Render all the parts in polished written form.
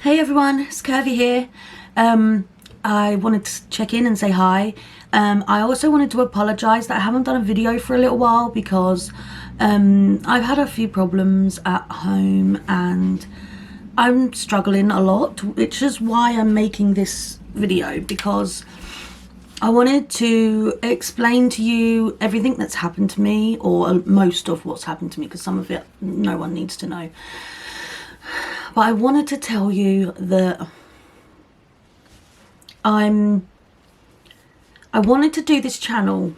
Hey everyone, it's Curvy here. I wanted to check in and say hi. I also wanted to apologise that I haven't done a video for a little while because I've had a few problems at home and I'm struggling a lot, which is why I'm making this video, because I wanted to explain to you everything that's happened to me, or most of what's happened to me, because some of it no one needs to know. But I wanted to tell you that I wanted to do this channel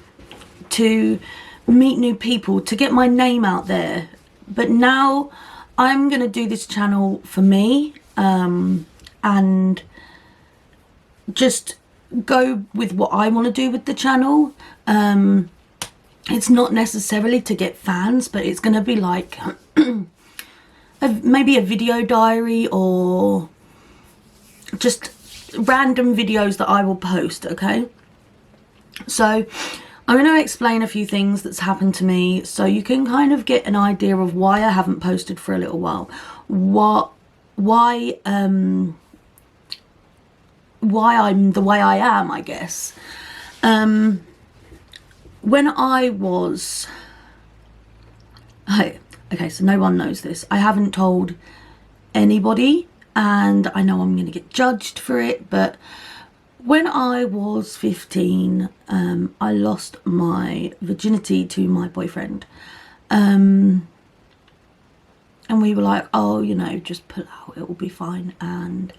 to meet new people, to get my name out there. But now I'm going to do this channel for me, and just go with what I want to do with the channel. It's not necessarily to get fans, but it's going to be like maybe a video diary or just random videos that I will post, okay? So I'm going to explain a few things that's happened to me so you can kind of get an idea of why I haven't posted for a little while. Why I'm the way I am, I guess. When I was... Okay, so no one knows this. I haven't told anybody, and I know I'm going to get judged for it, but when I was 15, I lost my virginity to my boyfriend. And we were like, oh, you know, just pull out, it will be fine. And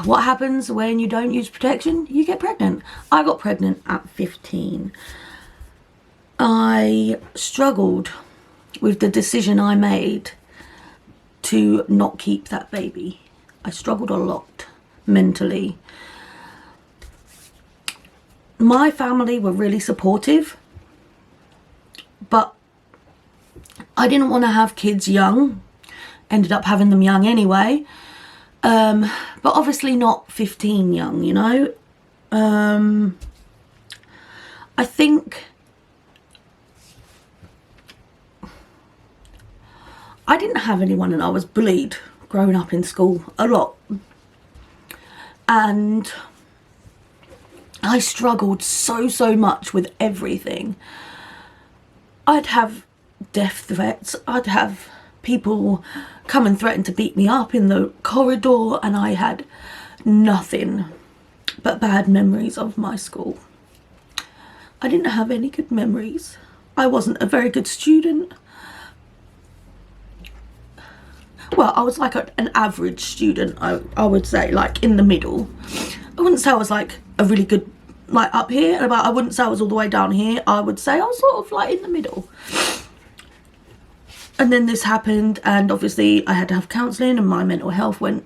what happens when you don't use protection? You get pregnant. I got pregnant at 15. I struggled with the decision I made to not keep that baby. I struggled a lot mentally. My family were really supportive, but I didn't want to have kids young. Ended up having them young anyway, but obviously not 15 young, you know. I think I didn't have anyone, and I was bullied growing up in school a lot. And I struggled so much with everything. I'd have death threats. I'd have people come and threaten to beat me up in the corridor, and I had nothing but bad memories of my school. I didn't have any good memories. I wasn't a very good student. Well, I was like an average student, I would say, like in the middle. I wouldn't say I was like a really good, like up here, but I wouldn't say I was all the way down here. I would say I was sort of like in the middle. And then this happened, and obviously I had to have counselling, and my mental health went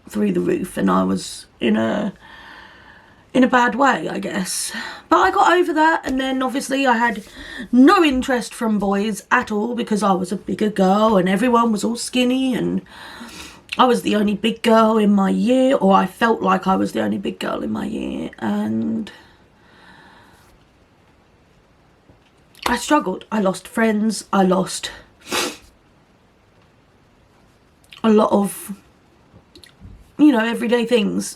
through the roof, and I was in a bad way, I guess. But I got over that, and then obviously I had no interest from boys at all because I was a bigger girl and everyone was all skinny, and I was the only big girl in my year, or I felt like I was the only big girl in my year, and I struggled. I lost friends, I lost a lot of, you know, everyday things.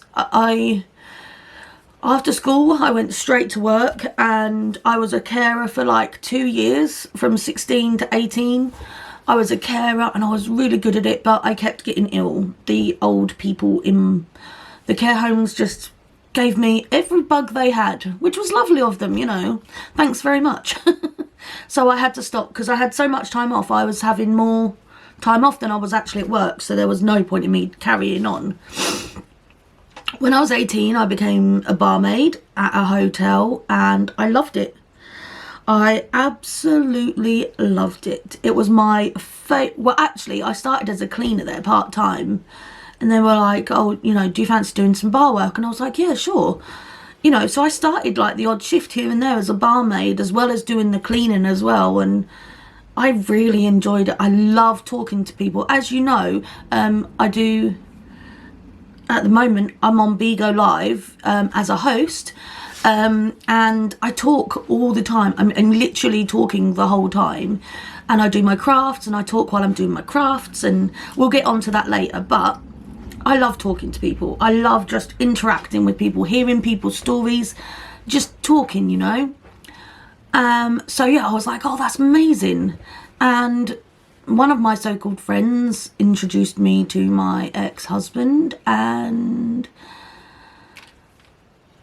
After school, I went straight to work, and I was a carer for like 2 years, from 16 to 18. I was a carer and I was really good at it, but I kept getting ill. The old people in the care homes just gave me every bug they had, which was lovely of them, you know. Thanks very much. So I had to stop because I had so much time off. I was having more time off than I was actually at work, so there was no point in me carrying on. When I was 18, I became a barmaid at a hotel, and I loved it. I absolutely loved it. It was my well, actually, I started as a cleaner there part-time, and they were like, oh, you know, do you fancy doing some bar work? And I was like, yeah, sure. You know, so I started like the odd shift here and there as a barmaid, as well as doing the cleaning as well, and I really enjoyed it. I love talking to people. As you know, I do... At the moment, I'm on Bigo Live as a host, and I talk all the time. I'm literally talking the whole time, and I do my crafts and I talk while I'm doing my crafts, and we'll get onto that later. But I love talking to people. I love just interacting with people, hearing people's stories, just talking, you know. So yeah, I was like, oh, that's amazing. And one of my so-called friends introduced me to my ex-husband, and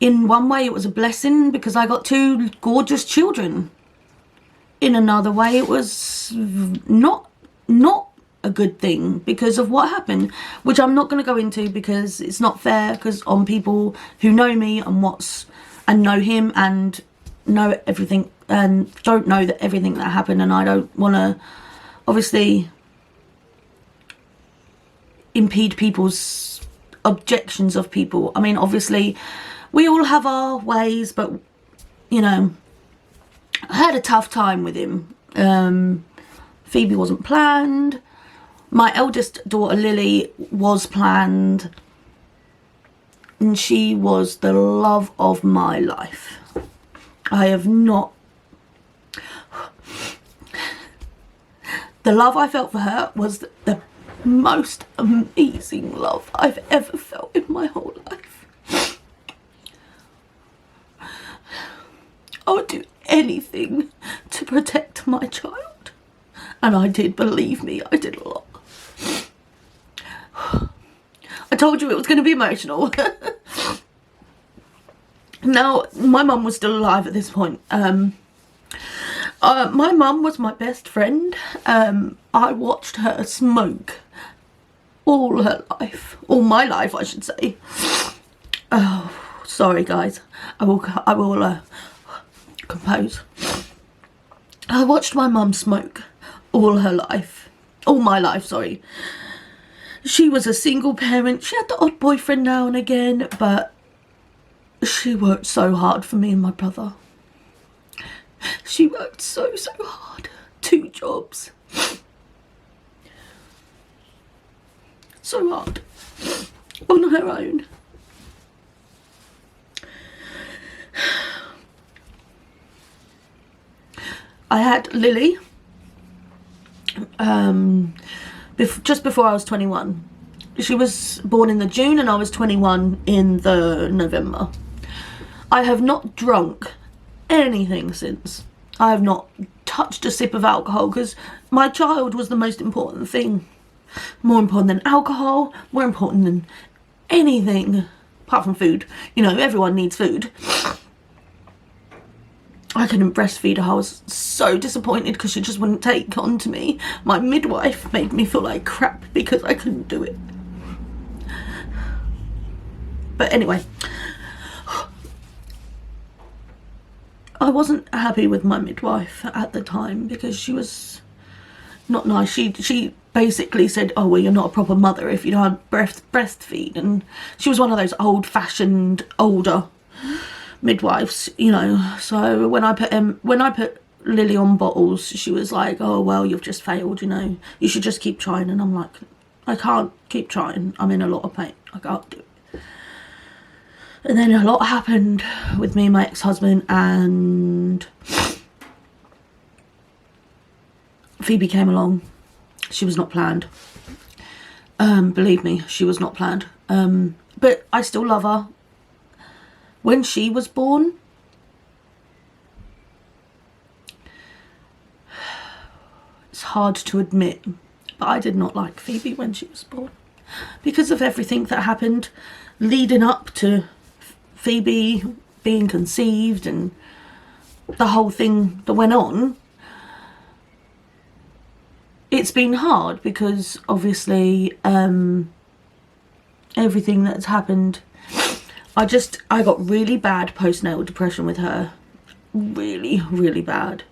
in one way it was a blessing because I got 2 gorgeous children. In another way it was not a good thing because of what happened, which I'm not going to go into because it's not fair, because on people who know me and know him and know everything and don't know that everything that happened, and I don't want to obviously impede people's objections of people. I mean, obviously we all have our ways, but you know, I had a tough time with him. Phoebe wasn't planned. My eldest daughter Lily was planned, and she was the love of my life. I have not... The love I felt for her was the most amazing love I've ever felt in my whole life. I would do anything to protect my child, and I did, believe me, I did a lot. I told you it was going to be emotional. Now, my mum was still alive at this point. My mum was my best friend. I watched her smoke all her life, all my life I should say. Oh, sorry guys, I will compose. I watched my mum smoke all her life, all my life, sorry. She was a single parent. She had the odd boyfriend now and again, but she worked so hard for me and my brother. She worked so hard. 2 jobs. So hard. On her own. I had Lily just before I was 21. She was born in the June and I was 21 in the November. I have not drunk anything since. I have not touched a sip of alcohol because my child was the most important thing. More important than alcohol, more important than anything apart from food. You know, everyone needs food. I couldn't breastfeed her. I was so disappointed because she just wouldn't take on to me. My midwife made me feel like crap because I couldn't do it. But anyway, I wasn't happy with my midwife at the time because she was not nice. She basically said, oh, well, you're not a proper mother if you don't breastfeed. And she was one of those old-fashioned, older midwives, you know. So when I put Lily on bottles, she was like, oh, well, you've just failed, you know. You should just keep trying. And I'm like, I can't keep trying. I'm in a lot of pain. I can't do it. And then a lot happened with me and my ex-husband, and Phoebe came along. She was not planned. Believe me, she was not planned. But I still love her. When she was born, it's hard to admit, but I did not like Phoebe when she was born because of everything that happened leading up to Phoebe being conceived and the whole thing that went on. It's been hard because obviously everything that's happened, I got really bad postnatal depression with her. Really bad.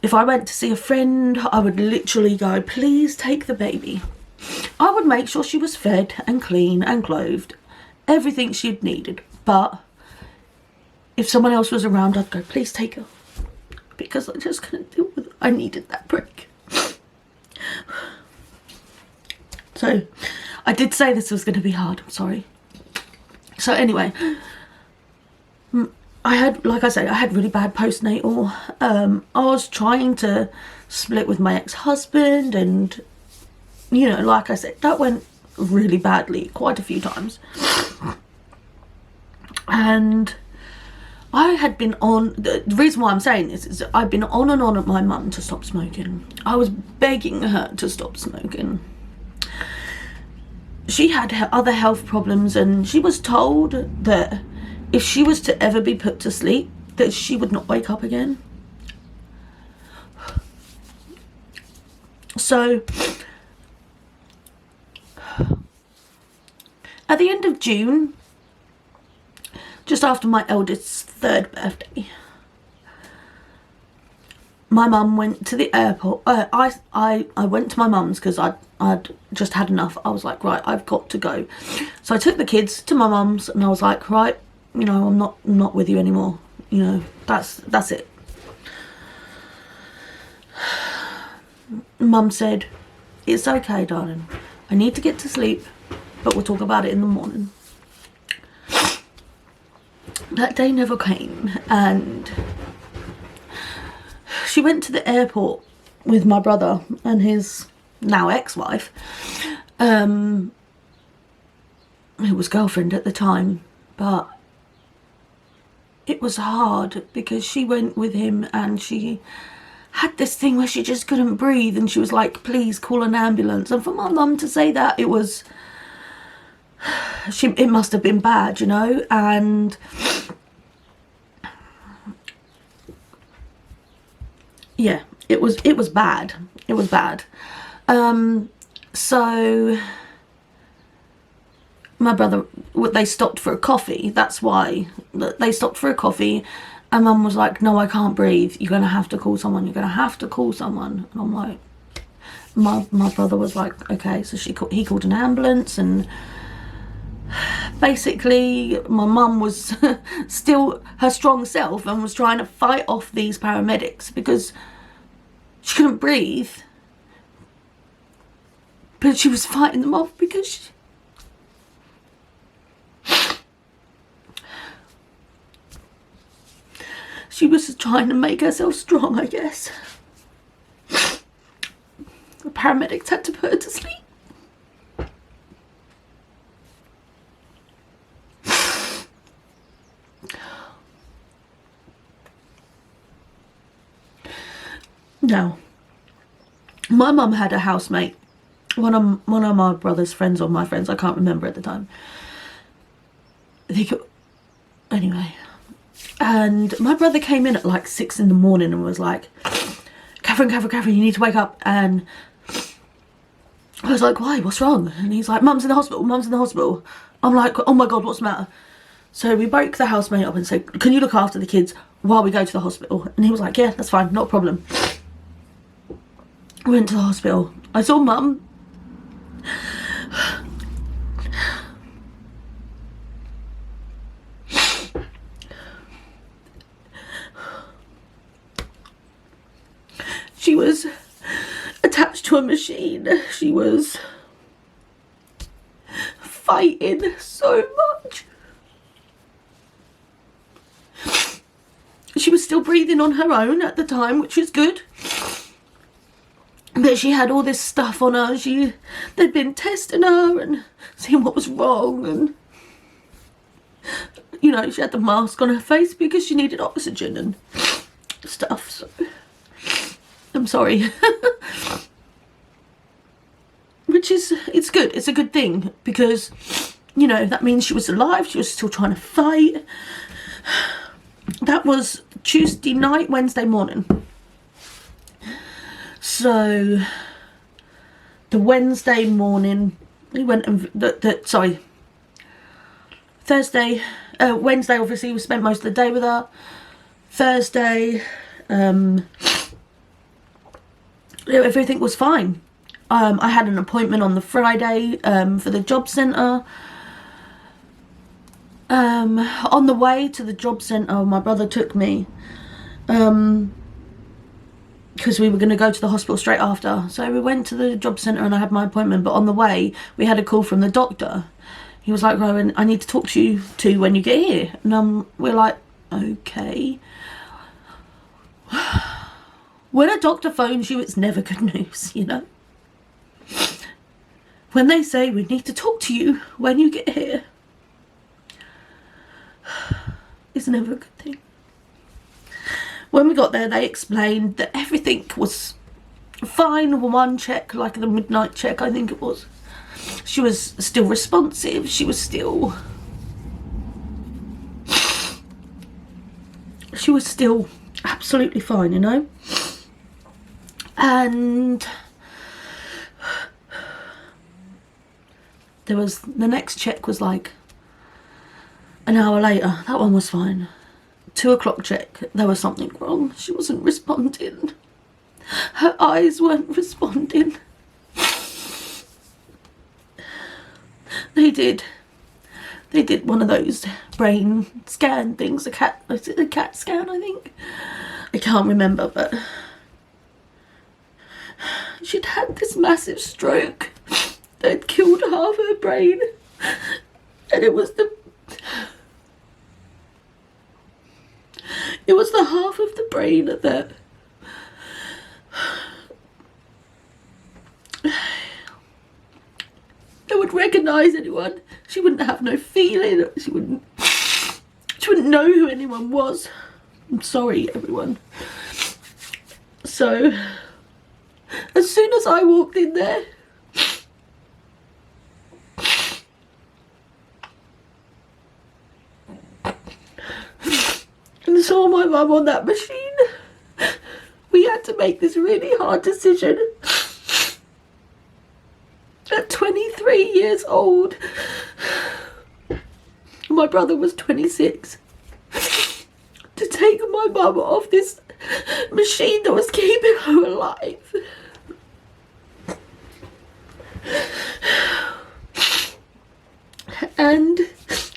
If I went to see a friend, I would literally go, please take the baby. I would make sure she was fed and clean and clothed, everything she'd needed. But if someone else was around, I'd go, please take her, because I just couldn't deal with it. I needed that break. So I did say this was going to be hard, I'm sorry. So anyway, like I said, I had really bad postnatal. I was trying to split with my ex-husband, and you know, like I said, that went really badly quite a few times. And I had been on, the reason why I'm saying this is I've been on and on at my mum to stop smoking. I was begging her to stop smoking. She had other health problems, and she was told that if she was to ever be put to sleep, that she would not wake up again. So at the end of June, just after my eldest's 3rd birthday, my mum went to the airport. I went to my mum's because I'd just had enough. I was like, right, I've got to go. So I took the kids to my mum's, and I was like, right, you know, I'm not with you anymore. You know, that's it. Mum said, it's okay, darling. I need to get to sleep, but we'll talk about it in the morning. That day never came, and she went to the airport with my brother and his now ex-wife, who was girlfriend at the time. But it was hard because she went with him and she had this thing where she just couldn't breathe, and she was like, please call an ambulance. And for my mum to say that, it must have been bad, you know. And yeah, it was bad. It was bad. So my brother, they stopped for a coffee. That's why they stopped for a coffee. And Mum was like, no, I can't breathe. You're going to have to call someone. You're going to have to call someone. And I'm like, my brother was like, okay. So he called an ambulance, and basically my mum was still her strong self and was trying to fight off these paramedics because she couldn't breathe. But she was fighting them off because she was trying to make herself strong, I guess. The paramedics had to put her to sleep. Now, my mum had a housemate, one of my brother's friends, or my friends, I can't remember at the time. Anyway, and my brother came in at like 6 in the morning and was like, Catherine, you need to wake up. And I was like, why, what's wrong? And he's like, Mum's in the hospital. I'm like, oh my God, what's the matter? So we broke the housemate up and said, can you look after the kids while we go to the hospital? And he was like, yeah, that's fine, not a problem. We went to the hospital. I saw Mum. She was attached to a machine. She was fighting so much. She was still breathing on her own at the time, which is good. But she had all this stuff on her. They'd been testing her and seeing what was wrong, and you know, she had the mask on her face because she needed oxygen and stuff. So I'm sorry. Which is, it's good. It's a good thing because, you know, that means she was alive. She was still trying to fight. That was Tuesday night, Wednesday morning. So the Wednesday morning we went and Thursday, Wednesday obviously we spent most of the day with her. Thursday, everything was fine. I had an appointment on the Friday for the job centre. On the way to the job centre, my brother took me because we were going to go to the hospital straight after. So we went to the job centre and I had my appointment, but on the way we had a call from the doctor. He was like, Rowan, I need to talk to you too when you get here. And we're like, okay. When a doctor phones you, it's never good news, you know. When they say we need to talk to you when you get here, it's never a good thing. When we got there, they explained that everything was fine. One check, like the midnight check, I think it was. She was still responsive. She was still absolutely fine, you know. And there was, the next check was like an hour later. That one was fine. 2 o'clock check, there was something wrong. She wasn't responding. Her eyes weren't responding. They did one of those brain scan things, a CAT scan, I think. I can't remember, but she'd had this massive stroke that had killed half her brain, and it was the half of the brain that would recognise anyone. She wouldn't have no feeling. She wouldn't know who anyone was. I'm sorry, everyone. So, as soon as I walked in there, and saw my mum on that machine, we had to make this really hard decision. At 23 years old, my brother was 26, to take my mum off this machine that was keeping her alive. And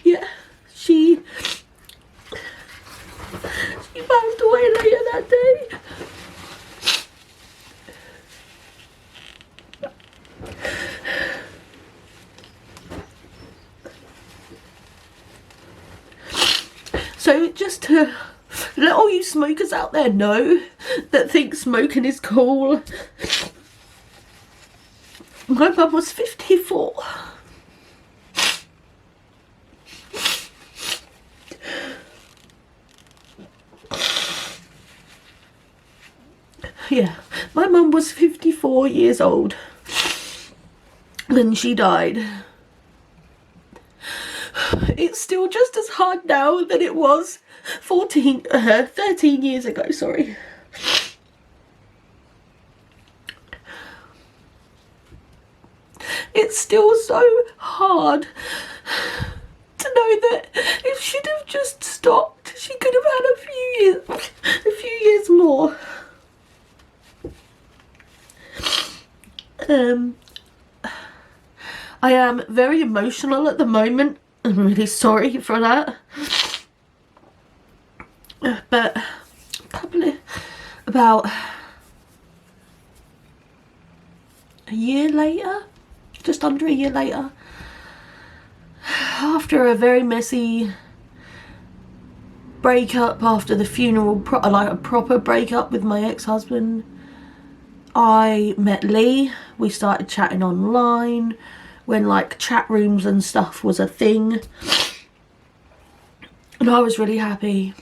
yeah, she passed away later that day. So just to let all you smokers out there know that think smoking is cool, my mum was 54. Yeah, my mum was 54 years old when she died. It's still just as hard now than it was 13 years ago, sorry. It's still so hard to know that if she'd have just stopped, she could have had a few years more. I am very emotional at the moment. I'm really sorry for that. But probably about a year later, just under a year later, after a very messy breakup, after the funeral, like a proper breakup with my ex-husband, I met Lee. We started chatting online when like chat rooms and stuff was a thing, and I was really happy.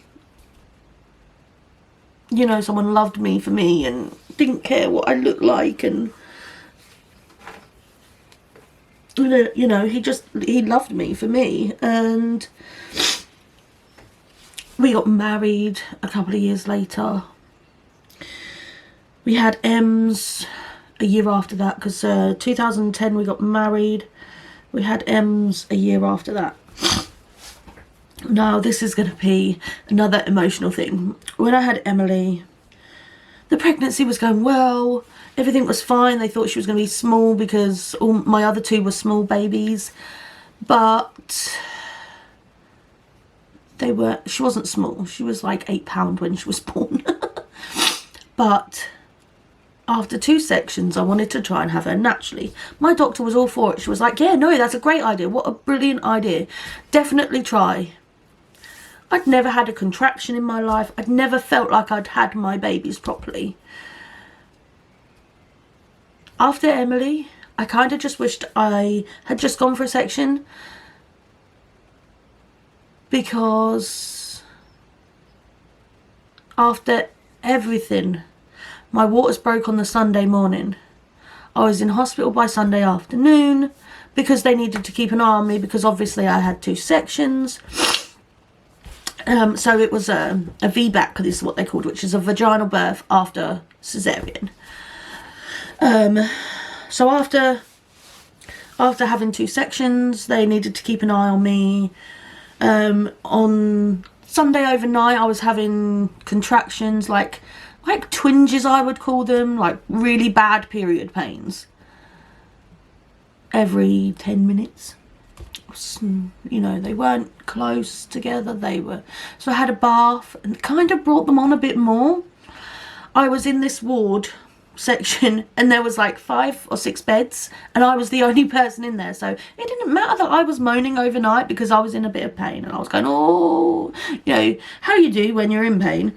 You know, someone loved me for me and didn't care what I looked like, and you know, he loved me for me. And we got married a couple of years later. We had Ems a year after that, because 2010 we got married. We had Ems a year after that. Now this is going to be another emotional thing. When I had Emily, the pregnancy was going well. Everything was fine. They thought she was going to be small because all my other two were small babies. But she wasn't small. She was like 8 pounds when she was born. But after 2 sections, I wanted to try and have her naturally. My doctor was all for it. She was like, yeah, no, that's a great idea. What a brilliant idea. Definitely try. I'd never had a contraction in my life. I'd never felt like I'd had my babies properly. After Emily, I kind of just wished I had just gone for a section, because after everything, my waters broke on the Sunday morning. I was in hospital by Sunday afternoon because they needed to keep an eye on me, because obviously I had 2 sections. So it was a VBAC, this is what they called, which is a vaginal birth after cesarean. So after having 2 sections, they needed to keep an eye on me. On Sunday overnight, I was having contractions, like twinges, I would call them, like really bad period pains every 10 minutes. You know, they weren't close together, they were. So I had a bath and kind of brought them on a bit more. I was in this ward section and there was like 5 or 6 beds and I was the only person in there, so it didn't matter that I was moaning overnight because I was in a bit of pain and I was going, oh, you know how you do when you're in pain.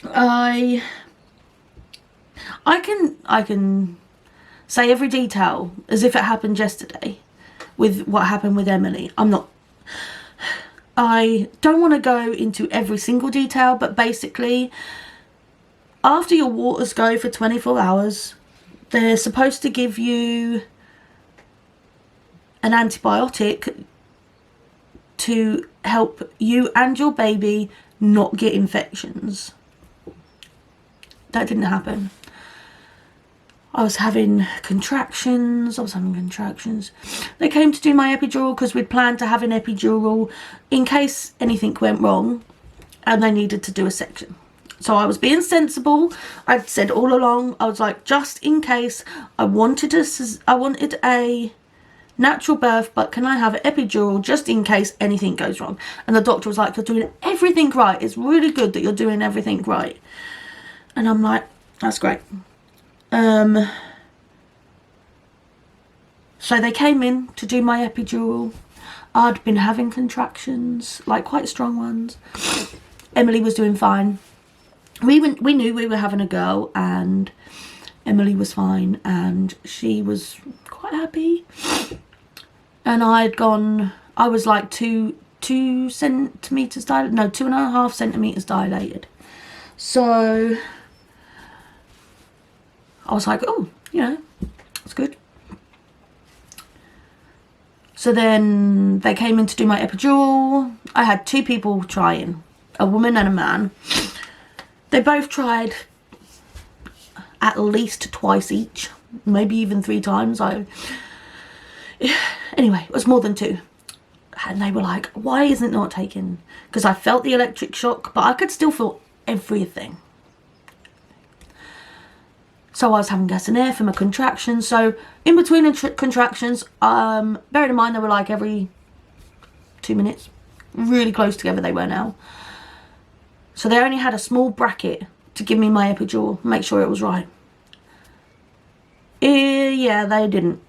I can say every detail as if it happened yesterday with what happened with Emily. I don't want to go into every single detail, but basically, after your waters go for 24 hours, they're supposed to give you an antibiotic to help you and your baby not get infections. That didn't happen. I was having contractions. They came to do my epidural because we'd planned to have an epidural in case anything went wrong and they needed to do a section. So I was being sensible. I'd said all along, I was like, just in case, I wanted a natural birth, but can I have an epidural just in case anything goes wrong? And the doctor was like, you're doing everything right. It's really good that you're doing everything right. And I'm like, that's great. So they came in to do my epidural. I'd been having contractions, like quite strong ones. Emily was doing fine. We knew we were having a girl, and Emily was fine, and she was quite happy. And I was like 2 centimeters dilated, no, 2.5 centimeters dilated. So I was like, oh, you know, that's good. So then they came in to do my epidural. I had 2 people trying, a woman and a man. They both tried at least twice each, maybe even 3 times. Anyway, it was more than 2. And they were like, why isn't it not taken? Because I felt the electric shock, but I could still feel everything. So I was having gas and air for my contractions. So in between contractions, bearing in mind they were like every 2 minutes. Really close together they were now. So they only had a small bracket to give me my epidural, make sure it was right. Yeah, they didn't.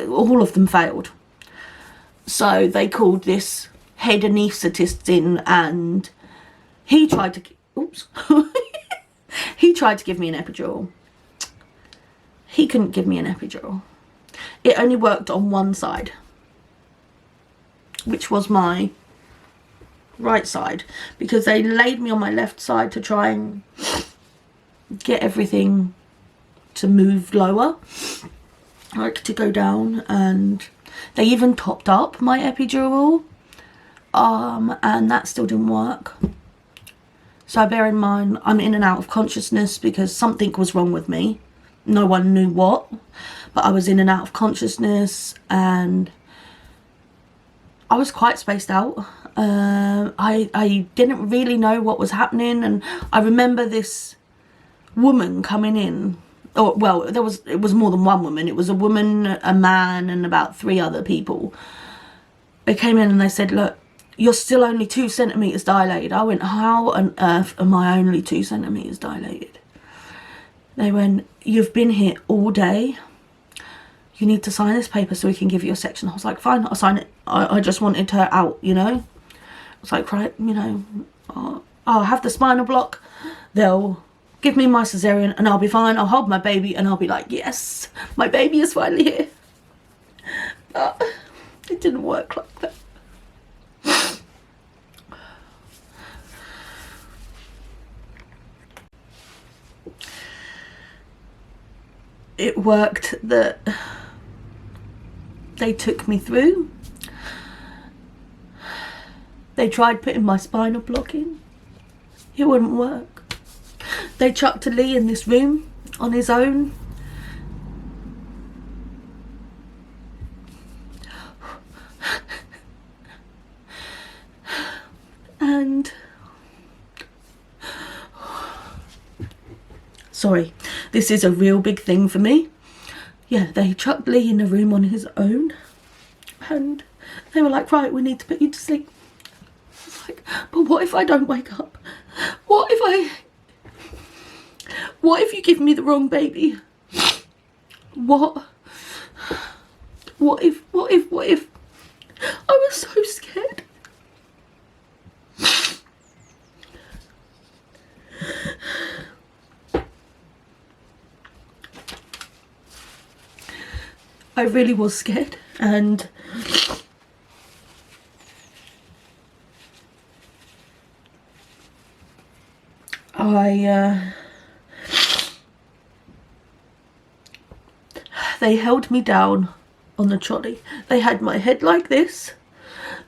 All of them failed. So they called this head anaesthetist in, and he tried to... Oops. He tried to give me an epidural. He couldn't give me an epidural. It only worked on one side, which was my right side, because they laid me on my left side to try and get everything to move lower, like to go down, and they even topped up my epidural, and that still didn't work. So bear in mind, I'm in and out of consciousness because something was wrong with me. No one knew what, but I was in and out of consciousness and I was quite spaced out. I didn't really know what was happening, and I remember this woman coming in. Or, well, it was more than one woman. It was a woman, a man, and about 3 other people. They came in and they said, look, you're still only 2 centimeters dilated. I went, how on earth am I only 2 centimeters dilated? They went, you've been here all day. You need to sign this paper so we can give you a section. I was like, fine, I'll sign it. I just wanted her out, you know. I was like, right, you know, I'll have the spinal block. They'll give me my cesarean and I'll be fine. I'll hold my baby and I'll be like, yes, my baby is finally here. But it didn't work like that. It worked that they took me through. They tried putting my spinal block in. It wouldn't work. They chucked Lee in this room on his own. And sorry, this is a real big thing for me. Yeah, they chucked Lee in a room on his own. And they were like, right, we need to put you to sleep. I was like, but what if I don't wake up? What if you give me the wrong baby? What if? I was so scared. I really was scared, and they held me down on the trolley. They had my head like this.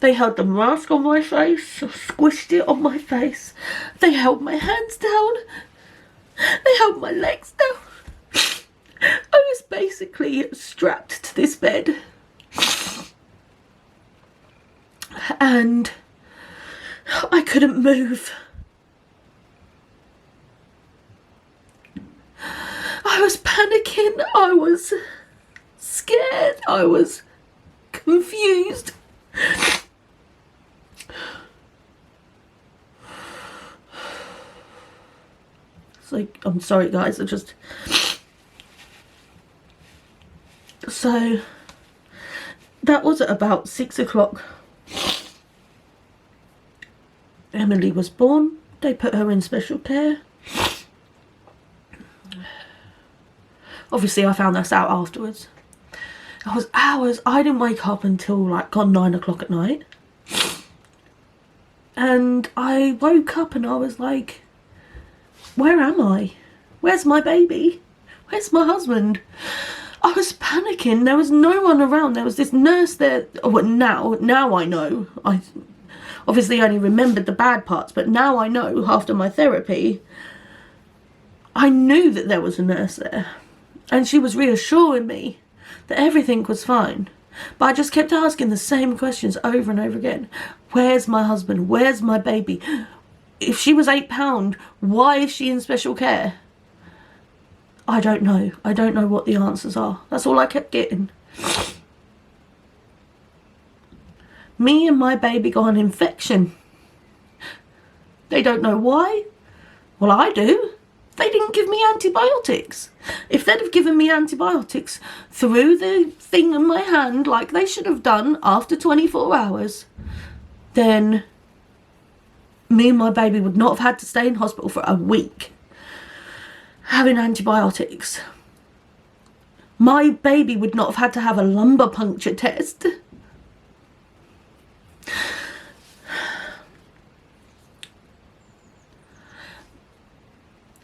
They held the mask on my face, squished it on my face. They held my hands down. They held my legs down. I was basically strapped to this bed. And I couldn't move. I was panicking. I was scared. I was confused. It's like, I'm sorry guys, I just... So that was at about 6 o'clock. Emily was born. They put her in special care. Obviously I found this out afterwards. It was hours. I didn't wake up until like 9 o'clock at night. And I woke up and I was like, where am I? Where's my baby? Where's my husband? I was panicking. There was no one around. There was this nurse there. Oh, now I know. I obviously only remembered the bad parts, but now I know after my therapy, I knew that there was a nurse there. And she was reassuring me that everything was fine. But I just kept asking the same questions over and over again. Where's my husband? Where's my baby? If she was £8, why is she in special care? I don't know. I don't know what the answers are. That's all I kept getting. Me and my baby got an infection. They don't know why. Well, I do. They didn't give me antibiotics. If they'd have given me antibiotics through the thing in my hand like they should have done after 24 hours, then me and my baby would not have had to stay in hospital for a week having antibiotics. My baby would not have had to have a lumbar puncture test.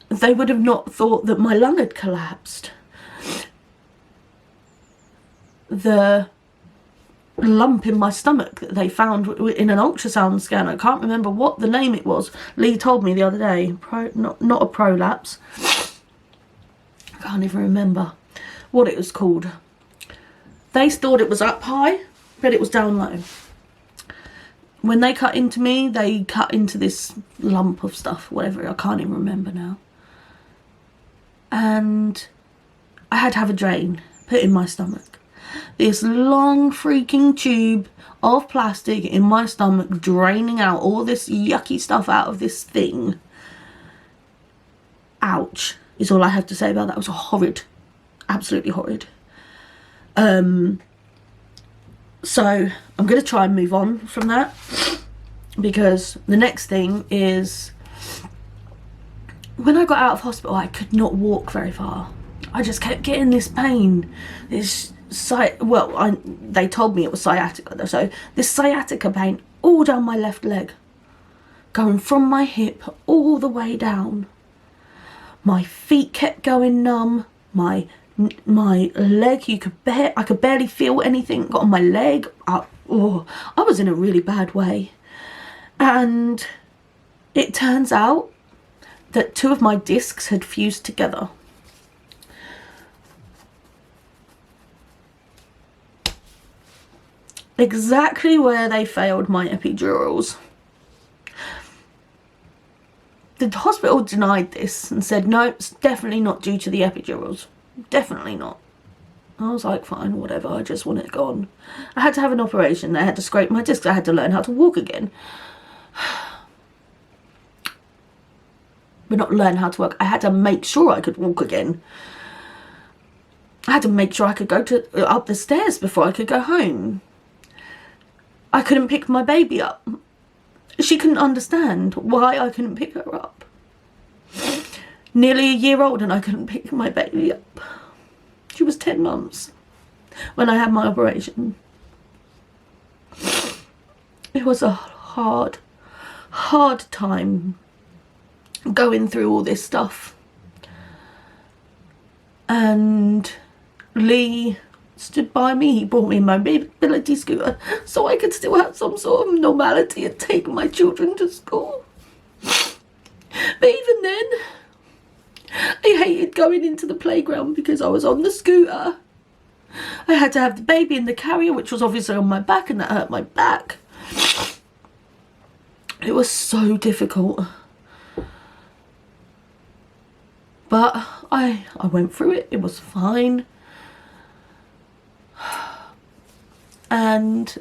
They would have not thought that my lung had collapsed. The lump in my stomach that they found in an ultrasound scan, I can't remember what the name it was. Lee told me the other day, not a prolapse. I can't even remember what it was called. They thought it was up high, but it was down low. When they cut into me, they cut into this lump of stuff, whatever, I can't even remember now. And I had to have a drain put in my stomach. This long freaking tube of plastic in my stomach, draining out all this yucky stuff out of this thing. Ouch, is all I have to say about that. It was horrid. Absolutely horrid. So I'm going to try and move on from that, because the next thing is when I got out of hospital, I could not walk very far. I just kept getting this pain, this they told me it was sciatica, so this sciatica pain all down my left leg, going from my hip all the way down. My feet kept going numb. My leg, I could barely feel anything got on my leg. I was in a really bad way. And it turns out that 2 of my discs had fused together. Exactly where they failed my epidurals. The hospital denied this and said, no, it's definitely not due to the epidurals. Definitely not. I was like, fine, whatever, I just want it gone. I had to have an operation. They had to scrape my discs. I had to learn how to walk again. But not learn how to walk. I had to make sure I could walk again. I had to make sure I could go up the stairs before I could go home. I couldn't pick my baby up. She couldn't understand why I couldn't pick her up. Nearly a year old and I couldn't pick my baby up. She was 10 months when I had my operation. It was a hard time going through all this stuff. And Lee stood by me. He bought me my mobility scooter so I could still have some sort of normality and take my children to school. But even then, I hated going into the playground because I was on the scooter. I had to have the baby in the carrier, which was obviously on my back, and that hurt my back. It was so difficult. But I went through it. It was fine. And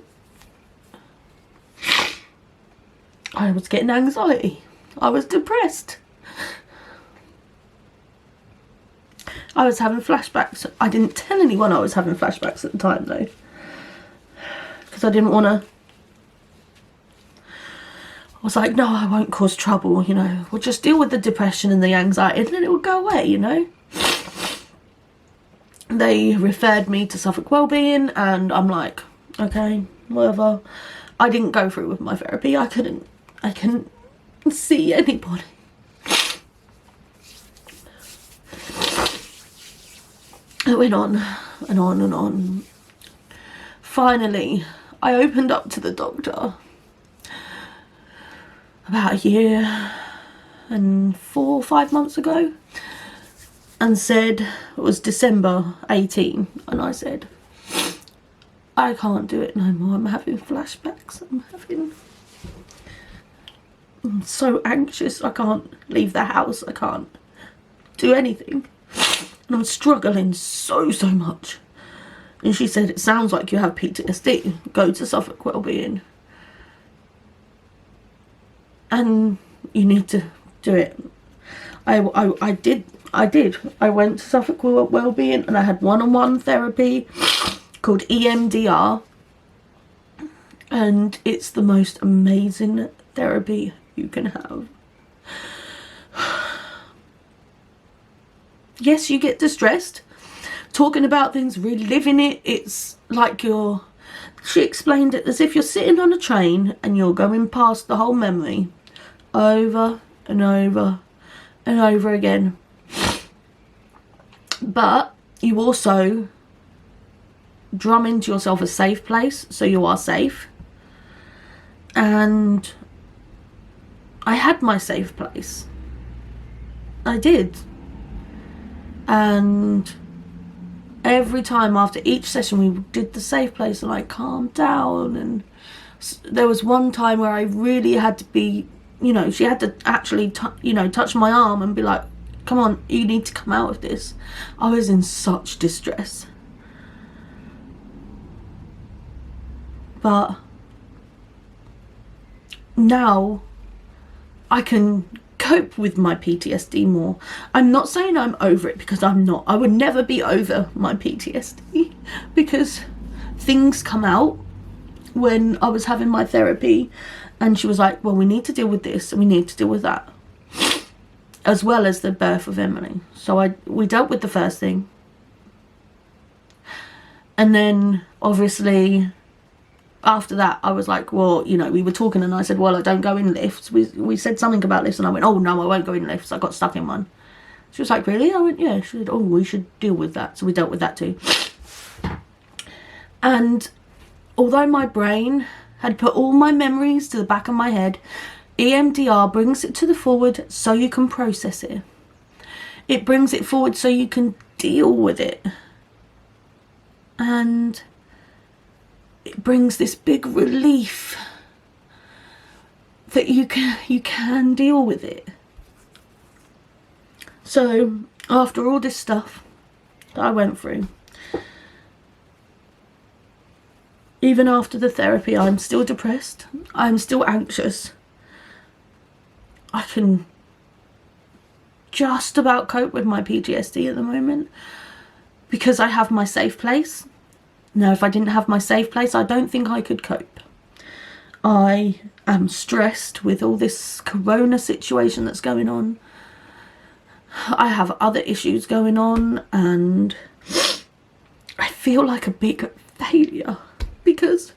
I was getting anxiety. I was depressed. I was having flashbacks. I didn't tell anyone I was having flashbacks at the time though, because I didn't want to. I was like, no, I won't cause trouble, you know. We'll just deal with the depression and the anxiety and then it will go away, you know. They referred me to Suffolk Wellbeing and I'm like, okay, whatever. I didn't go through with my therapy. I couldn't see anybody. It went on and on and on. Finally, I opened up to the doctor about a year and 4 or 5 months ago and said, it was December 18, and I said, I can't do it no more. I'm having flashbacks. I'm so anxious. I can't leave the house. I can't do anything. And I'm struggling so much. And she said, it sounds like you have PTSD. Go to Suffolk Wellbeing. And you need to do it. I did. I went to Suffolk Wellbeing and I had one-on-one therapy called EMDR. And it's the most amazing therapy you can have. Yes, you get distressed talking about things, reliving it. It's like she explained it as if you're sitting on a train and you're going past the whole memory over and over and over again. But you also drum into yourself a safe place, so you are safe. And I had my safe place. I did. And every time after each session we did the safe place and I calmed down. And there was one time where I really had to be, you know, she had to actually touch my arm and be like, come on, you need to come out of this. I was in such distress. But now I can cope with my PTSD more. I'm not saying I'm over it, because I'm not. I would never be over my PTSD because things come out. When I was having my therapy and she was like, well, we need to deal with this and we need to deal with that. as well as the birth of Emily. So we dealt with the first thing. And then obviously after that I was like, well, you know, we were talking and I said, well, I don't go in lifts. We said something about lifts and I went, oh no, I won't go in lifts. I got stuck in one. She was like, really? I went, yeah. She said, oh, we should deal with that. So we dealt with that too. And although my brain had put all my memories to the back of my head, EMDR brings it to the forward so you can process it. It brings it forward so you can deal with it. And it brings this big relief that you can deal with it. So after all this stuff that I went through, even after the therapy, I'm still depressed. I'm still anxious. I can just about cope with my PTSD at the moment because I have my safe place. Now, if I didn't have my safe place, I don't think I could cope. I am stressed with all this corona situation that's going on. I have other issues going on and I feel like a big failure because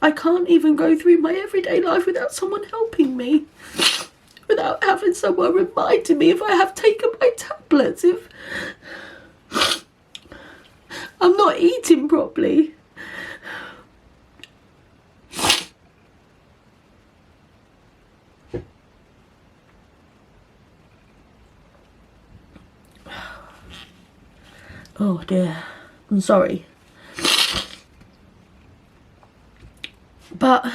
I can't even go through my everyday life without someone helping me, without having someone reminding me if I have taken my tablets, if I'm not eating properly. Oh dear, I'm sorry. But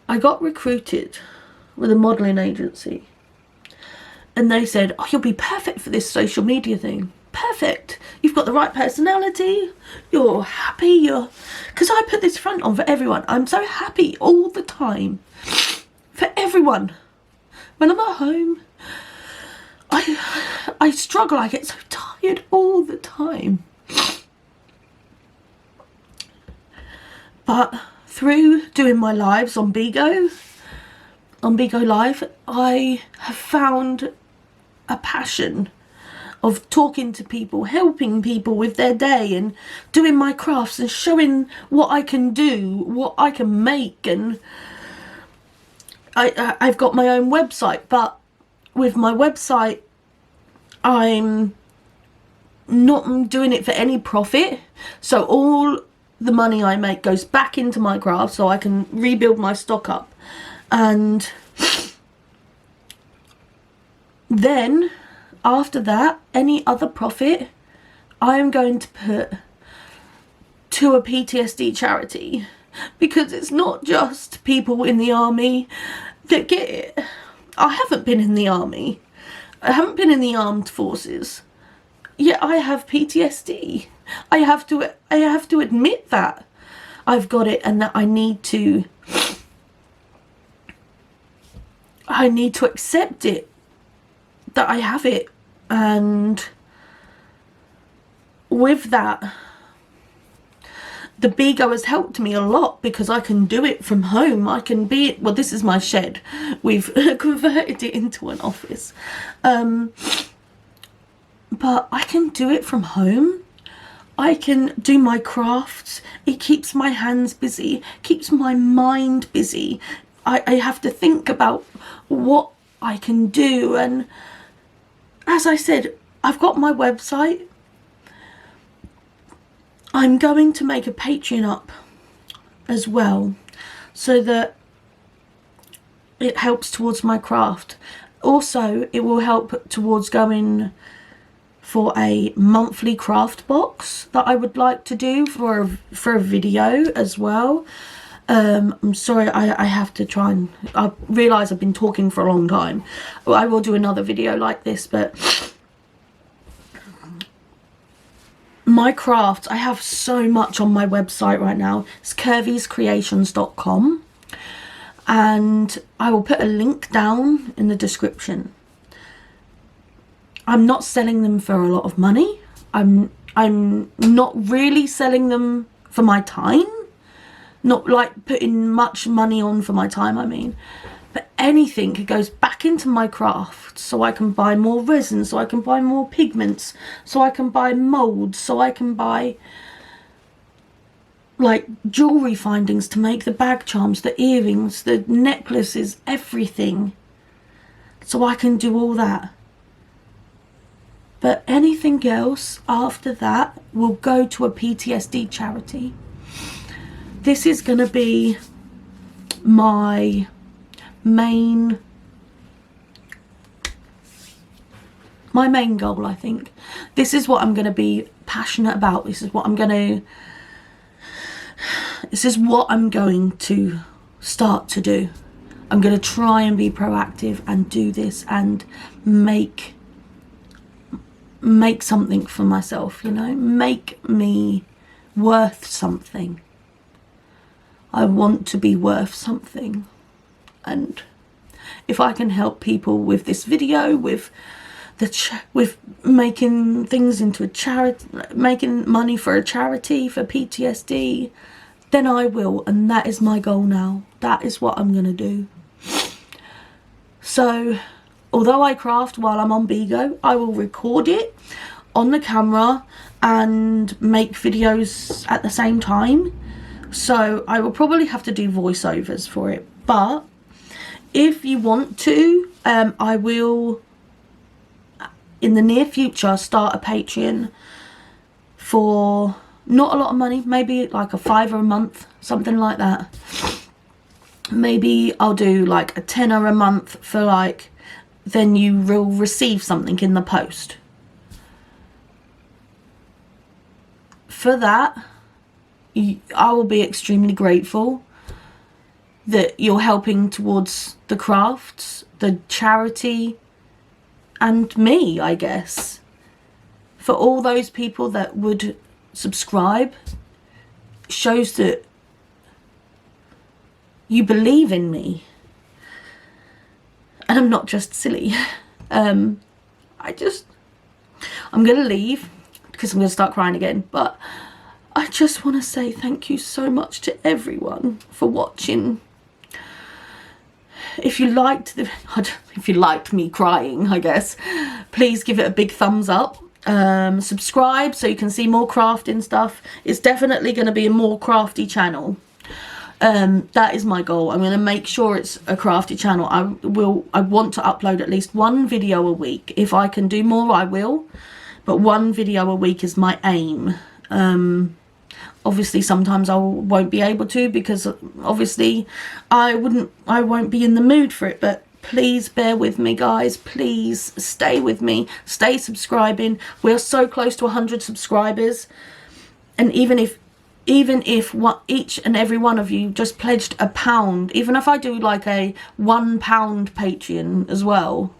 I got recruited with a modelling agency and they said, oh, you'll be perfect for this social media thing. Perfect. You've got the right personality. You're happy. Because I put this front on for everyone. I'm so happy all the time. For everyone. When I'm at home, I struggle. I get so tired all the time. But through doing my lives on Bigo Live, I have found a passion of talking to people, helping people with their day and doing my crafts and showing what I can do, what I can make. And I've got my own website, but with my website, I'm not doing it for any profit. So all the money I make goes back into my craft so I can rebuild my stock up. And then after that, any other profit I am going to put to a PTSD charity, because it's not just people in the army that get it. I haven't been in the army. I haven't been in the armed forces. Yet I have PTSD. I have to admit that I've got it and that I need to accept it, that I have it. And with that, the Bigo has helped me a lot because I can do it from home. I can be, well, this is my shed. We've converted it into an office. But I can do it from home. I can do my crafts. It keeps my hands busy, keeps my mind busy. I have to think about what I can do. And as I said, I've got my website. I'm going to make a Patreon up as well so that it helps towards my craft. Also, it will help towards going for a monthly craft box that I would like to do for a video as well. I'm sorry, I have to try and, I realise I've been talking for a long time. I will do another video like this, but my crafts, I have so much on my website right now. It's curvyscreations.com, and I will put a link down in the description. I'm not selling them for a lot of money. I'm not really selling them for my time. not like putting much money on for my time, I mean, but anything goes back into my craft, so I can buy more resin, so I can buy more pigments, so I can buy molds, so I can buy like jewelry findings to make the bag charms, the earrings, the necklaces, everything, so I can do all that. But anything else after that will go to a PTSD charity. This is going to be my main goal, I think. This is what I'm going to be passionate about. This is what I'm going to start to do. I'm going to try and be proactive and do this and make something for myself, you know, make me worth something. I want to be worth something, and if I can help people with this video, with making things into a charity, making money for a charity for PTSD, then I will, and that is my goal now. That is what I'm gonna do. So although I craft while I'm on Bigo, I will record it on the camera and make videos at the same time. So I will probably have to do voiceovers for it. But if you want to, I will, in the near future, start a Patreon for not a lot of money. Maybe like a £5 a month, something like that. Maybe I'll do like a £10 a month for like, then you will receive something in the post. For that, I will be extremely grateful that you're helping towards the crafts, the charity, and me, I guess. For all those people that would subscribe, shows that you believe in me. And I'm not just silly. I'm gonna leave because I'm gonna start crying again, but I just want to say thank you so much to everyone for watching. If you liked me crying, I guess, please give it a big thumbs up. Subscribe so you can see more crafting stuff. It's definitely going to be a more crafty channel. That is my goal. I'm going to make sure it's a crafty channel. I want to upload at least one video a week. If I can do more, I will, but one video a week is my aim. Obviously sometimes I won't be able to, because obviously I won't be in the mood for it, but please bear with me, guys. Please stay with me, stay subscribing. We're so close to 100 subscribers, and even if each and every one of you just pledged £1, even if I do like a £1 Patreon as well,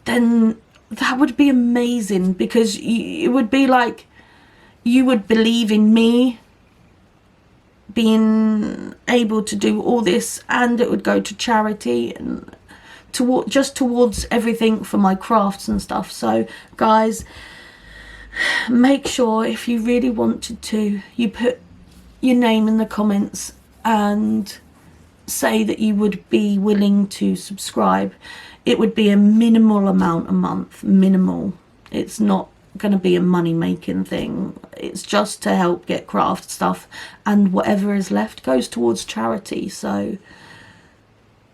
then that would be amazing, because it would be like you would believe in me being able to do all this, and it would go to charity and towards everything for my crafts and stuff. So guys, make sure, if you really wanted to, you put your name in the comments and say that you would be willing to subscribe. It would be a minimal amount a month, minimal. It's not going to be a money making thing. It's just to help get craft stuff, and whatever is left goes towards charity. So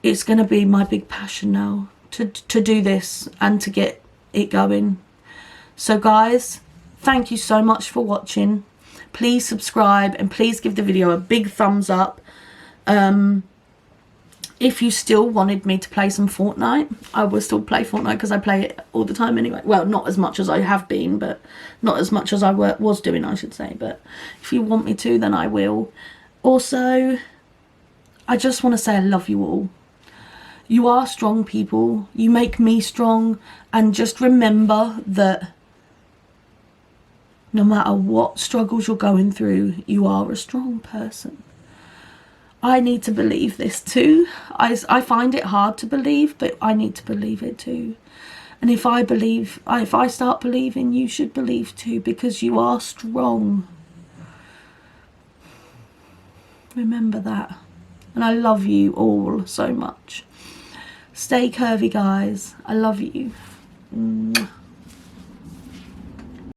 it's going to be my big passion now to do this and to get it going. So guys, thank you so much for watching. Please subscribe and please give the video a big thumbs up. If you still wanted me to play some Fortnite, I will still play Fortnite, because I play it all the time anyway. Well, not as much as I have been, but not as much as I was doing, I should say. But if you want me to, then I will. Also, I just want to say I love you all. You are strong people. You make me strong. And just remember that no matter what struggles you're going through, you are a strong person. I need to believe this too. I find it hard to believe, but I need to believe it too. And if I start believing, you should believe too, because you are strong. Remember that. And I love you all so much. Stay curvy, guys. I love you. Mwah.